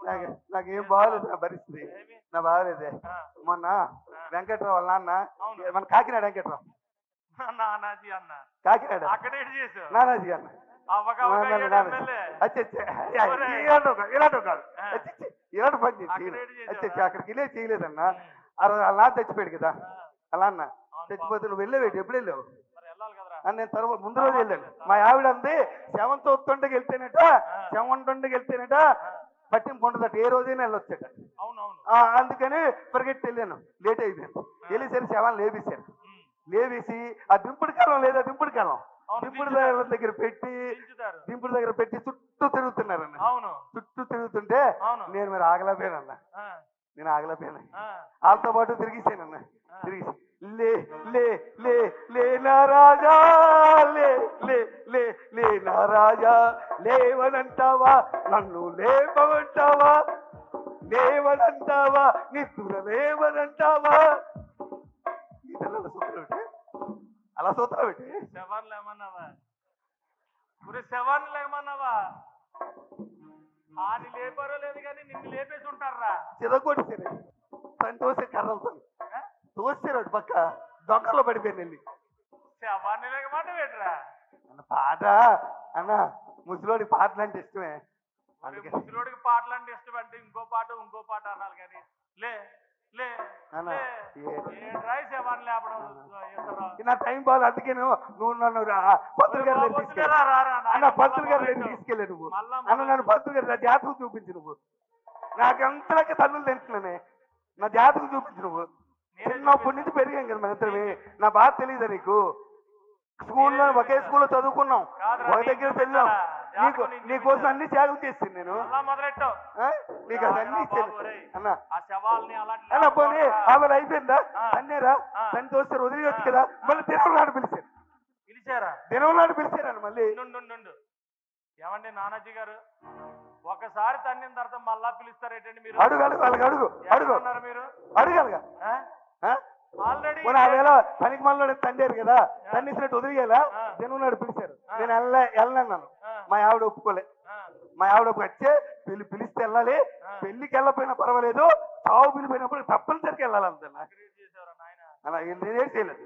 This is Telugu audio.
నాకు అనుకున్నాను. నాకేం ఏం బాగోలేదు బావ? నా పరిస్థితి. ఏమి? నా బాగోలేదే. ఆ! మొన్న ఆ! వెంకట్రావు వాళ్ళ నాన్న అవును. మన కాకినాడ వెంకట్రావు. నానాజీ అన్న. కాకినాడ అక్కడేంటి చేసావు? నానాజీ అన్న. అవ్వక అవ్వక అయ్యాడు ఎమ్మెల్యే. ఒరేయ్! ఇలాంటి కాదు. ఆ! ఇలాంటి పని నేను చేయను. అక్కడేంటి చేసావురా? అక్కడికి వెళ్ళే చేయలేదన్న. ఉమ్. వాళ్ళ నాన్న చచ్చిపోయాడు కదా. ఆ! అలా అన్న అవును చచ్చిపోతే పాపం. నువ్వు వెళ్ళేవేటి ఎప్పుడు వెళ్ళావు మరి వెళ్ళాలి కదరా. అని నేను తర్వాత ముందు రోజు వెళ్ళాను. మా ఆవిడ అంది శవం తోస్తుండకి వెళ్తేనట, శవం ఉండకి వెళ్తేనట పట్టింపు ఉండదట, ఏ రోజైనా వెళ్ళొచ్చట. అవునవును. అందుకని పరిగెట్టి వెళ్ళాను. లేట్ అయిపోయాను. వెళ్ళేసరికి శవాన్ని లేపేశాను. ఉమ్. లేవేసి ఆ దింపుడు కాలం లేదా, దింపుడు కాలం అవును, దింపుడు దించుతారు. దగ్గర పెట్టి దించుతారు. దింపుడు దగ్గర పెట్టి చుట్టూ తిరుగుతున్నారన్న. అవును. చుట్టూ తిరుగుతుంటే అవును. నేను మరి ఆగలేకపోయానన్న. ఆ! నేను ఆగలేకపోయాను. ఆ! వాళ్ళతో పాటు తిరిగిసానన్న. ఆ! తిరిగి లే లే లే లే నా రాజా, లే లే లే లే నా రాజా, లేవనంటావా నన్ను లేపమంటావా, లేవనంటావా నిద్ర లేవనంటావా. ఈ పిల్లల సూత్రం ఏంటి? అలా సూత్రం ఏంటి? శవాన్ని లేమన్నావా? ఒరే శవాన్ని లేమన్నావా? ఆని లేపారో లేదు కానీ నిన్ను లేపేసి ఉంటారా? చిదగొట్టేసారు తను తోసే కర్రలతో. తోసారు అటు పక్క దొంగలో పడిపోయాను వెళ్ళి. శవాన్ని లేకమాట పెట్టరా? అన్న పాట అన్న ముసలోడి పాటలు అంటే ఇష్టమే. అందుకే ముసలోడికి పాటలు అంటే ఇష్టం అంటే ఇంకో పాట అనాలి కానీ లే లే అన్న, లే. ఏంట్రా ఈ శవాన్ని లేపడం ఇద్దరు? నా టైం బాగా, అందుకే నువ్వు నన్ను పంతులు గారి దగ్గర తీసుకెళ్ళి అన్న, పంతులు గారి దగ్గర తీసుకెళ్ళి నువ్వు అన్న, నన్ను పంతులు గారి నా జాతకం చూపించు నువ్వు. నాకు ఎంతలకి తల్లులు తింటున్నానే, నా జాతకం చూపించు నువ్వు. చిన్నప్పటి నుంచి పెరిగాం కదా మన ఇద్దరమే. నా బాధ తెలియదా నీకు? స్కూల్లో ఒకే స్కూల్లో చదువుకున్నాం, ఒక దగ్గర చదివాం. నీకోసం అన్ని త్యాగం చేసింది నేను. మొదలెట్టావు నీకు అది అన్ని ఇచ్చాను అన్న. ఆ శవాల్ని అలాంటి అన్న పోనీ ఆమె అయిపోయిందా? అన్నేరా దాన్ని తోస్తారు వదిలేయచ్చు కదా. మళ్ళీ దినం నాడు పిలిచారు. పిలిచారా? దినం నాడు పిలిచారని మళ్ళీ. నుండు ఏమండి నానాజీ గారు, ఒకసారి తన్నిన తర్వాత మళ్ళా పిలుస్తారేటండి మీరు? అడుగు అడుగు వాళ్ళకి అడుగు అడుగు అన్నారు మీరు? అడగాలిగా. ఆల్రెడీ ఆ వేళ పనికి మళ్ళీ తండారు కదా, తన్నిసినట్టు వదిలేయాలా. దినం నాడు పిలిచారు. నేను వెళ్ళనన్నాను. మా ఆవిడ ఒప్పుకోలే. మా ఆవిడ వచ్చే పిలిస్తే వెళ్ళాలి, పెళ్లికి వెళ్ళపోయినా పర్వాలేదు, చావు పిలిపోయినప్పుడు తప్పనిసరికి వెళ్ళాలంటున్నా. చేసేవారా నాయన? అలా నేనేం చేయలేదు.